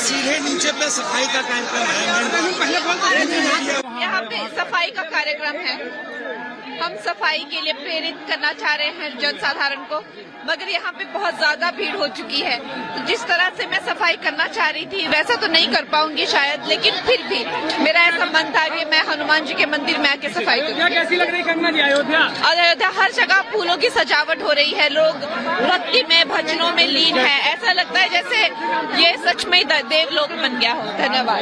सीधे नीचे पे सफाई का कार्यक्रम है। यहाँ पे सफाई का कार्यक्रम है। हम सफाई के लिए प्रेरित करना चाह रहे हैं जनसाधारण को, मगर यहाँ पे बहुत ज्यादा भीड़ हो चुकी है। तो जिस तरह से मैं सफाई करना चाह रही थी वैसा तो नहीं कर पाऊंगी शायद, लेकिन फिर भी मेरा ऐसा मन था कि मैं हनुमान जी के मंदिर में आके सफाई करूँ। कैसी लग रही कंगना जी अयोध्या? अयोध्या हर जगह फूलों की सजावट हो रही है, लोग भक्ति में भजनों में लीन है। ऐसा लगता है जैसे ये सच में देवलोक बन गया हो। धन्यवाद।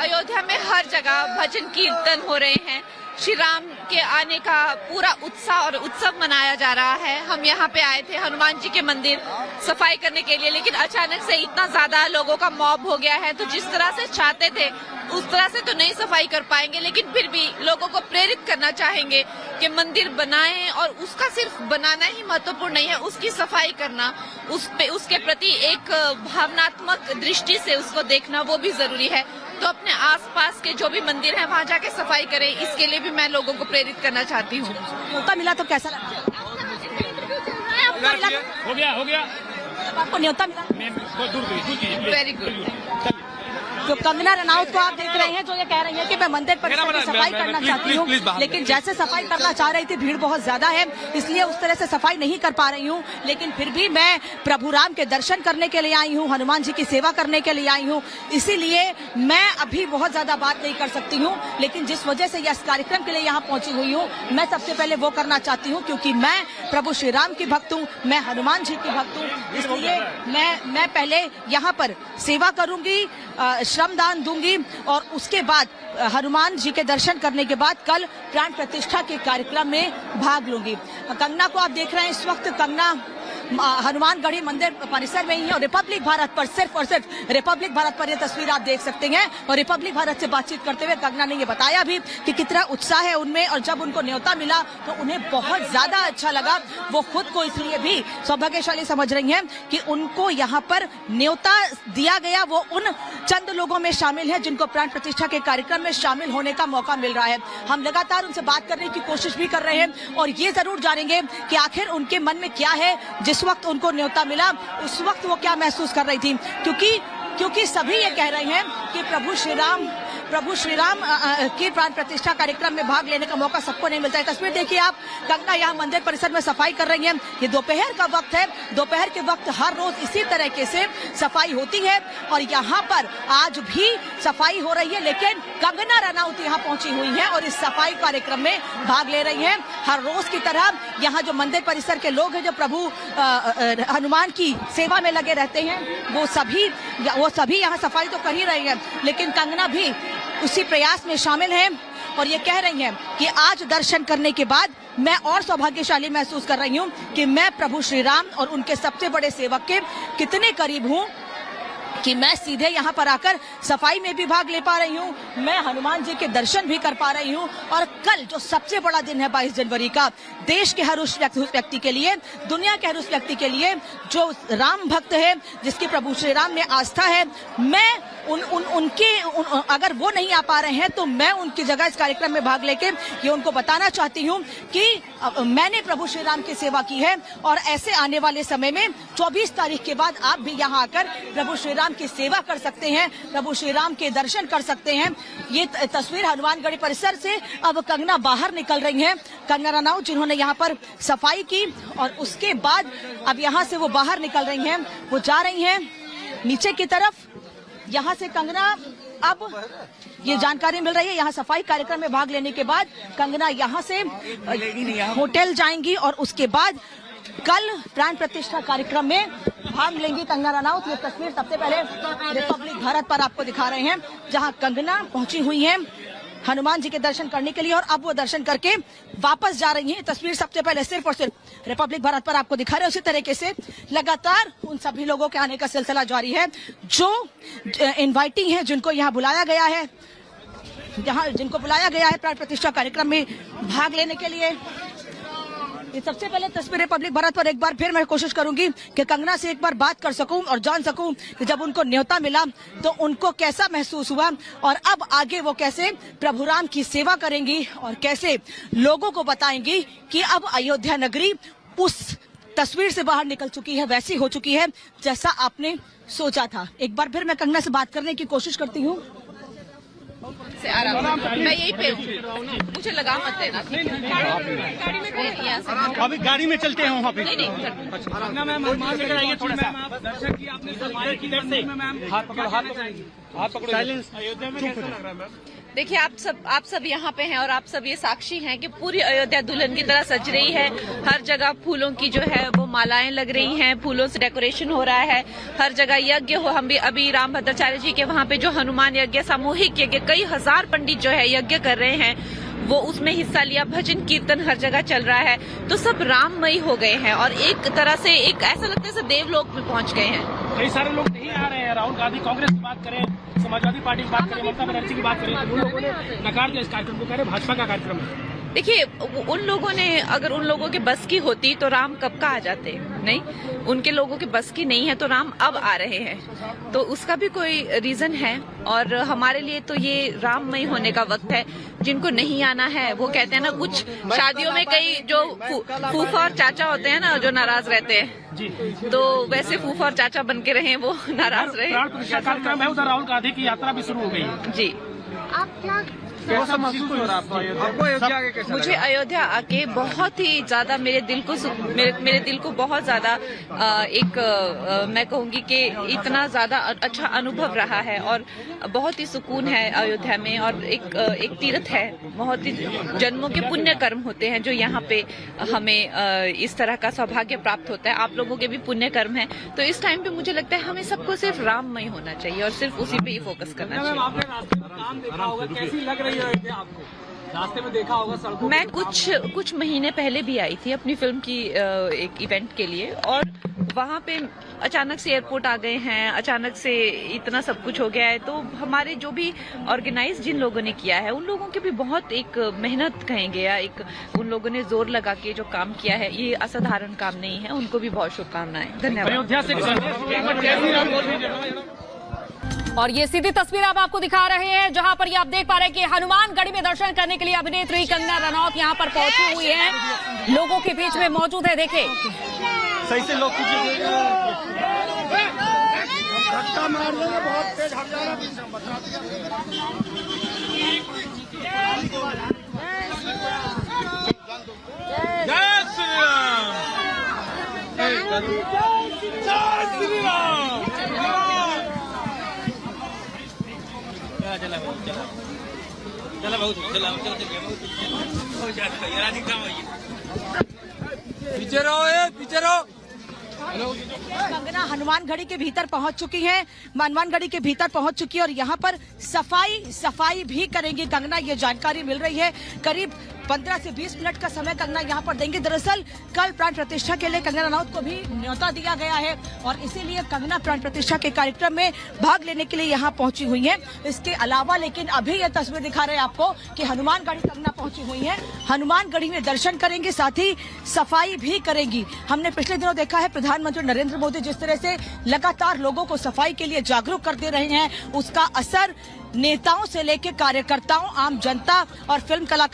अयोध्या में हर जगह भजन कीर्तन हो रहे हैं। श्री राम के आने का पूरा उत्साह और उत्सव मनाया जा रहा है। हम यहाँ पे आए थे हनुमान जी के मंदिर सफाई करने के लिए, लेकिन अचानक से इतना ज्यादा लोगों का मॉब हो गया है, तो जिस तरह से चाहते थे उस तरह से तो नहीं सफाई कर पाएंगे, लेकिन फिर भी लोगों को प्रेरित करना चाहेंगे कि मंदिर बनाएं। और उसका सिर्फ बनाना ही महत्वपूर्ण नहीं है, उसकी सफाई करना, उसके प्रति एक भावनात्मक दृष्टि से उसको देखना वो भी जरूरी है। तो अपने आसपास के जो भी मंदिर हैं वहाँ जाके सफाई करें, इसके लिए भी मैं लोगों को प्रेरित करना चाहती हूँ। न्योता मिला तो कैसा लगा? हो गया आपको न्योता मिला? Very good. तो कंगना रनौत को आप देख रहे हैं जो ये कह रही है कि मैं मंदिर परिसर में सफाई करना चाहती हूँ, लेकिन जैसे सफाई करना चाह रही थी भीड़ बहुत ज्यादा है, इसलिए उस तरह से सफाई नहीं कर पा रही हूँ। लेकिन फिर भी मैं प्रभु राम के दर्शन करने के लिए आई हूँ, हनुमान जी की सेवा करने के लिए आई हूँ, इसीलिए मैं अभी बहुत ज्यादा बात नहीं कर सकती हूँ। लेकिन जिस वजह से इस कार्यक्रम के लिए यहाँ पहुंची हुई हूँ, मैं सबसे पहले वो करना चाहती हूँ क्योंकि मैं प्रभु श्री राम की भक्त हूँ, मैं हनुमान जी की भक्त हूँ, इसलिए मैं पहले यहाँ पर सेवा करूंगी, श्रमदान दूंगी और उसके बाद हनुमान जी के दर्शन करने के बाद कल प्राण प्रतिष्ठा के कार्यक्रम में भाग लूंगी। कंगना को आप देख रहे हैं, इस वक्त कंगना हनुमानगढ़ी मंदिर परिसर में ही है और रिपब्लिक भारत पर सिर्फ और सिर्फ रिपब्लिक भारत पर ये तस्वीर आप देख सकते हैं। और रिपब्लिक भारत से बातचीत करते हुए कंगना ने ये बताया भी कि कितना उत्साह है उनमें, और जब उनको न्योता मिला तो उन्हें बहुत ज्यादा अच्छा लगा। वो खुद को इसलिए भी सौभाग्यशाली समझ रही हैं कि उनको यहाँ पर न्योता दिया गया, वो उन चंद लोगों में शामिल है जिनको प्राण प्रतिष्ठा के कार्यक्रम में शामिल होने का मौका मिल रहा है। हम लगातार उनसे बात करने की कोशिश भी कर रहे हैं और ये जरूर जानेंगे कि आखिर उनके मन में क्या है। जिस वक्त उनको न्योता मिला उस वक्त वो क्या महसूस कर रही थी, क्योंकि सभी ये कह रहे हैं कि प्रभु श्री राम की प्राण प्रतिष्ठा कार्यक्रम में भाग लेने का मौका सबको नहीं मिलता है। तस्वीर देखिए आप, कंगना यहाँ मंदिर परिसर में सफाई कर रही हैं। ये दोपहर का वक्त है, दोपहर के वक्त हर रोज इसी तरीके से सफाई होती है और यहाँ पर आज भी सफाई हो रही है, लेकिन कंगना रनौत यहाँ पहुंची हुई है और इस सफाई कार्यक्रम में भाग ले रही हैं। हर रोज की तरह यहाँ जो मंदिर परिसर के लोग हैं जो प्रभु हनुमान की सेवा में लगे रहते हैं, वो सभी यहाँ सफाई तो कर ही रहे हैं, लेकिन कंगना भी उसी प्रयास में शामिल हैं और ये कह रही हैं कि आज दर्शन करने के बाद मैं और सौभाग्यशाली महसूस कर रही हूँ कि मैं प्रभु श्री राम और उनके सबसे बड़े सेवक के कितने करीब हूँ कि मैं सीधे यहाँ पर आकर सफाई में भी भाग ले पा रही हूँ, मैं हनुमान जी के दर्शन भी कर पा रही हूँ। और कल जो सबसे बड़ा दिन है 22 जनवरी का, देश के हर उस व्यक्ति के लिए, दुनिया के हर उस व्यक्ति के लिए जो राम भक्त है, जिसकी प्रभु श्री राम में आस्था है, मैं अगर वो नहीं आ पा रहे हैं तो मैं उनकी जगह इस कार्यक्रम में भाग लेके ये उनको बताना चाहती हूँ कि मैंने प्रभु श्री राम की सेवा की है और ऐसे आने वाले समय में 24 तारीख के बाद आप भी यहाँ आकर प्रभु श्री राम की सेवा कर सकते हैं, प्रभु श्री राम के दर्शन कर सकते हैं। ये तस्वीर हनुमानगढ़ी परिसर से अब कंगना बाहर निकल रही हैं, कंगना रनौत जिन्होंने यहाँ पर सफाई की और उसके बाद अब यहाँ से वो बाहर निकल रही हैं, वो जा रही हैं नीचे की तरफ। यहाँ से कंगना, अब ये जानकारी मिल रही है यहाँ सफाई कार्यक्रम में भाग लेने के बाद कंगना यहाँ से होटल जाएंगी और उसके बाद कल प्राण प्रतिष्ठा कार्यक्रम में भाग लेंगी कंगना रनौत। ये तस्वीर सबसे पहले रिपब्लिक भारत पर आपको दिखा रहे हैं जहां कंगना पहुंची हुई हैं हनुमान जी के दर्शन करने के लिए और अब वो दर्शन करके वापस जा रही हैं। तस्वीर सबसे पहले सिर्फ और सिर्फ रिपब्लिक भारत पर आपको दिखा रहे हैं। उसी तरीके से लगातार उन सभी लोगों के आने का सिलसिला जारी है जो इनवाइटिंग है, जिनको यहाँ बुलाया गया है, जिनको बुलाया गया है प्राण प्रतिष्ठा कार्यक्रम में भाग लेने के लिए। ये सबसे पहले तस्वीर रिपब्लिक भारत पर एक बार फिर मैं कोशिश करूंगी कि कंगना से एक बार बात कर सकूं और जान सकूं कि जब उनको न्योता मिला तो उनको कैसा महसूस हुआ और अब आगे वो कैसे प्रभु राम की सेवा करेंगी और कैसे लोगों को बताएंगी कि अब अयोध्या नगरी उस तस्वीर से बाहर निकल चुकी है, वैसी हो चुकी है जैसा आपने सोचा था। एक बार फिर मैं कंगना से बात करने की कोशिश करती हूँ। से आ रहा हूँ, मैं यही पे हूँ, मुझे लगा मत देना। अभी गाड़ी में चलते हैं वहाँ पे। नहीं देखिए, आप सब यहाँ पे हैं और आप सब ये साक्षी हैं कि पूरी अयोध्या दुल्हन की तरह सज रही है। हर जगह फूलों की जो है वो मालाएं लग रही हैं, फूलों से डेकोरेशन हो रहा है, हर जगह यज्ञ हो। हम भी अभी राम भद्राचार्य जी के वहाँ पे जो हनुमान यज्ञ, सामूहिक यज्ञ, कई हजार पंडित जो है यज्ञ कर रहे हैं, वो उसमें हिस्सा लिया। भजन कीर्तन हर जगह चल रहा है, तो सब राममयी हो गए हैं और एक तरह से एक ऐसा लगता है जैसे देवलोक में पहुंच गए हैं। कई सारे लोग नहीं आ रहे हैं। राहुल गांधी कांग्रेस की बात करें, समाजवादी पार्टी की बात करें, ममता बनर्जी की बात करें, तो उन लोगों ने नकार दिया इस कार्यक्रम को, कह रहे भाजपा का कार्यक्रम है। देखिए, उन लोगों ने, अगर उन लोगों के बस की होती तो राम कब का आ जाते। नहीं, उनके लोगों के बस की नहीं है तो राम अब आ रहे हैं, तो उसका भी कोई रीजन है। और हमारे लिए तो ये राममय होने का वक्त है। जिनको नहीं आना है वो कहते हैं ना, कुछ शादियों में कई जो फूफा और चाचा होते हैं ना जो नाराज रहते हैं, तो वैसे फूफा और चाचा बन के रहे, वो नाराज रहे। कार्यक्रम है, उधर राहुल गांधी की यात्रा भी शुरू हो गई है। जी, आप क्या महसूस हो रहा है आपको अयोध्या आके कैसा? मुझे अयोध्या आके बहुत ही ज्यादा मेरे दिल को बहुत ज्यादा मैं कहूंगी कि इतना ज्यादा अच्छा अनुभव रहा है और बहुत ही सुकून है अयोध्या में। और एक तीर्थ है, बहुत ही जन्मों के पुण्य कर्म होते हैं जो यहाँ पे हमें इस तरह का सौभाग्य प्राप्त होता है। आप लोगों के भी पुण्य कर्म है, तो इस टाइम पे मुझे लगता है हमें सबको सिर्फ राममय होना चाहिए और सिर्फ उसी पे ही फोकस करना चाहिए। आपने रास्ते में काम देखा होगा, कैसी लग रही है आपको? रास्ते में देखा होगा सड़कों। मैं कुछ महीने पहले भी आई थी अपनी फिल्म की एक इवेंट के लिए, और वहाँ पे अचानक से एयरपोर्ट आ गए हैं, अचानक से इतना सब कुछ हो गया है। तो हमारे जो भी ऑर्गेनाइज जिन लोगों ने किया है, उन लोगों की भी बहुत एक मेहनत कहेंगे या एक उन लोगों ने जोर लगा के जो काम किया है, ये असाधारण काम नहीं है। उनको भी बहुत शुभकामनाएं, धन्यवाद। अयोध्या से और ये सीधी तस्वीर अब आपको दिखा रहे हैं, जहां पर ये आप देख पा रहे हैं कि हनुमानगढ़ी में दर्शन करने के लिए अभिनेत्री कंगना रनौत यहां पर पहुंची हुई है, लोगों के बीच में मौजूद है। देखें, सही से लोग धक्का मार रहे हैं, बहुत तेज हट जा पीछे रहो। कंगना हनुमानगढ़ी के भीतर पहुंच चुकी हैं, हनुमानगढ़ी के भीतर पहुंच चुकी है और यहाँ पर सफाई भी करेंगी कंगना, ये जानकारी मिल रही है। करीब 15 से 20 मिनट का समय कंगना यहाँ पर देंगे। दरअसल कल प्राण प्रतिष्ठा के लिए कंगना रनौत को भी न्योता दिया गया है और इसीलिए कंगना प्राण प्रतिष्ठा के कार्यक्रम में भाग लेने के लिए यहाँ पहुंची हुई हैं। इसके अलावा लेकिन अभी ये तस्वीर दिखा रहे हैं आपको कि हनुमानगढ़ी कंगना पहुंची हुई है, हनुमानगढ़ी में दर्शन करेंगे, साथ ही सफाई भी करेंगी। हमने पिछले दिनों देखा है प्रधानमंत्री नरेंद्र मोदी जिस तरह से लगातार लोगों को सफाई के लिए जागरूक करते रहे हैं, उसका असर नेताओं से लेकर कार्यकर्ताओं, आम जनता और फिल्म कलाकार